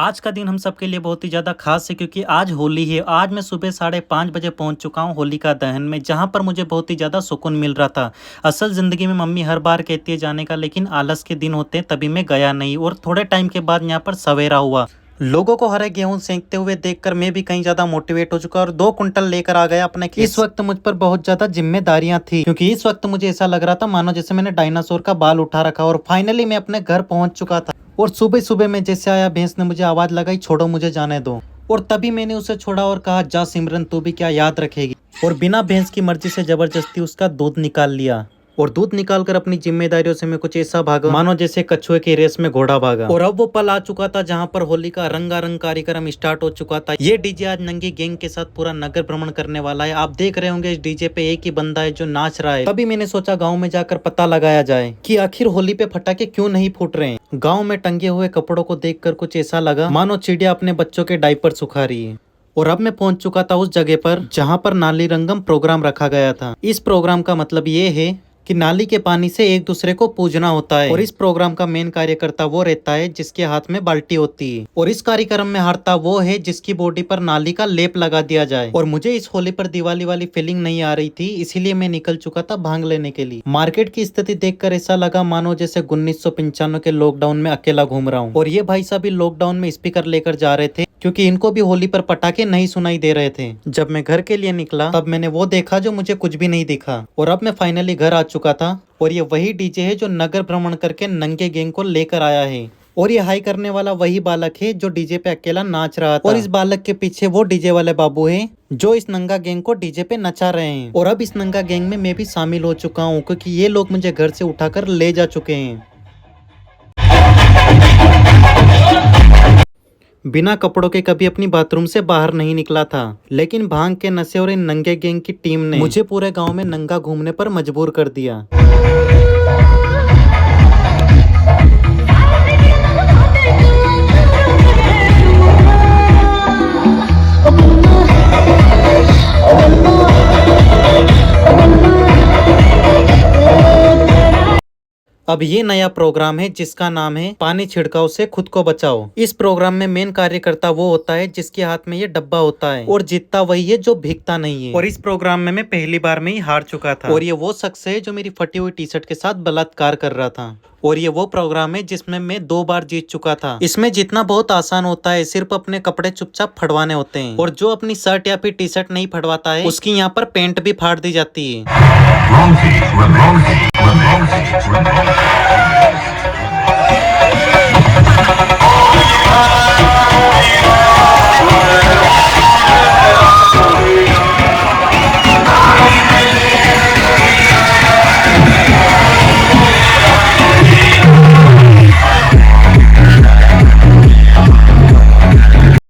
आज का दिन हम सबके लिए बहुत ही ज़्यादा खास है क्योंकि आज होली है। आज मैं सुबह 5:30 बजे पहुंच चुका हूं होलिका दहन में, जहां पर मुझे बहुत ही ज़्यादा सुकून मिल रहा था। असल ज़िंदगी में मम्मी हर बार कहती है जाने का, लेकिन आलस के दिन होते हैं तभी मैं गया नहीं। और थोड़े टाइम के बाद यहाँ पर सवेरा हुआ। लोगों को हरे गेहूं सेंकते हुए देखकर मैं भी कहीं ज्यादा मोटिवेट हो चुका और 2 कुंटल लेकर आ गया अपने खेत। इस वक्त मुझ पर बहुत ज्यादा जिम्मेदारियां थी क्योंकि इस वक्त मुझे ऐसा लग रहा था मानो जैसे मैंने डायनासोर का बाल उठा रखा। और फाइनली मैं अपने घर पहुंच चुका था। और सुबह सुबह में जैसे आया, भैंस ने मुझे आवाज लगाई, छोड़ो मुझे जाने दो। और तभी मैंने उसे छोड़ा और कहा, जा सिमरन तू भी क्या याद रखेगी। और बिना भैंस की मर्जी से जबरदस्ती उसका दूध निकाल लिया। और दूध निकालकर अपनी जिम्मेदारियों से मैं कुछ ऐसा भागा मानो जैसे कछुए की रेस में घोड़ा भागा। और अब वो पल आ चुका था जहां पर होली का रंगारंग कार्यक्रम स्टार्ट हो चुका था। ये डीजे आज नंगी गैंग के साथ पूरा नगर भ्रमण करने वाला है। आप देख रहे होंगे इस डीजे पे एक ही बंदा है जो नाच रहा है। तभी मैंने सोचा गाँव में जाकर पता लगाया जाए कि आखिर होली पे पटाखे क्यों नहीं फूट रहे हैं। गाँव में टंगे हुए कपड़ों को देखकर कुछ ऐसा लगा मानो चिड़िया अपने बच्चों के डायपर सुखा रही है। और अब मैं पहुंच चुका था उस जगह पर जहां पर नाली रंगम प्रोग्राम रखा गया था। इस प्रोग्राम का मतलब ये है कि नाली के पानी से एक दूसरे को पूजना होता है। और इस प्रोग्राम का मेन कार्यकर्ता वो रहता है जिसके हाथ में बाल्टी होती है। और इस कार्यक्रम में हारता वो है जिसकी बॉडी पर नाली का लेप लगा दिया जाए। और मुझे इस होली पर दिवाली वाली फीलिंग नहीं आ रही थी, इसीलिए मैं निकल चुका था भांग लेने के लिए। मार्केट की स्थिति देखकर ऐसा लगा मानो जैसे 1995 के लॉकडाउन में अकेला घूम रहा हूँ। और ये भाई साहब भी लॉकडाउन में स्पीकर लेकर जा रहे थे क्योंकि इनको भी होली पर पटाखे नहीं सुनाई दे रहे थे। जब मैं घर के लिए निकला तब मैंने वो देखा जो मुझे कुछ भी नहीं दिखा। और अब मैं फाइनली घर आ चुका था। और ये वही डीजे है जो नगर भ्रमण करके नंगे गैंग को लेकर आया है। और ये हाई करने वाला वही बालक है जो डीजे पे अकेला नाच रहा था। और इस बालक के पीछे वो डीजे वाले बाबू हैं जो इस नंगा गैंग को डीजे पे नचा रहे हैं। और अब इस नंगा गैंग में मैं भी शामिल हो चुका हूँ क्योंकि ये लोग मुझे घर से उठाकर ले जा चुके हैं। बिना कपड़ों के कभी अपनी बाथरूम से बाहर नहीं निकला था, लेकिन भांग के नशे और इन नंगे गैंग की टीम ने मुझे पूरे गांव में नंगा घूमने पर मजबूर कर दिया। अब ये नया प्रोग्राम है जिसका नाम है पानी छिड़काव से खुद को बचाओ। इस प्रोग्राम में मेन कार्यकर्ता वो होता है जिसके हाथ में ये डब्बा होता है और जीतता वही है जो भीगता नहीं है। और इस प्रोग्राम में मैं पहली बार में ही हार चुका था। और ये वो शख्स है जो मेरी फटी हुई टी शर्ट के साथ बलात्कार कर रहा था। और ये वो प्रोग्राम है जिसमें मैं 2 बार जीत चुका था। इसमें जीतना बहुत आसान होता है, सिर्फ अपने कपड़े चुपचाप फड़वाने होते हैं। और जो अपनी शर्ट या फिर टी शर्ट नहीं फड़वाता है उसकी यहाँ पर पेंट भी फाड़ दी जाती है।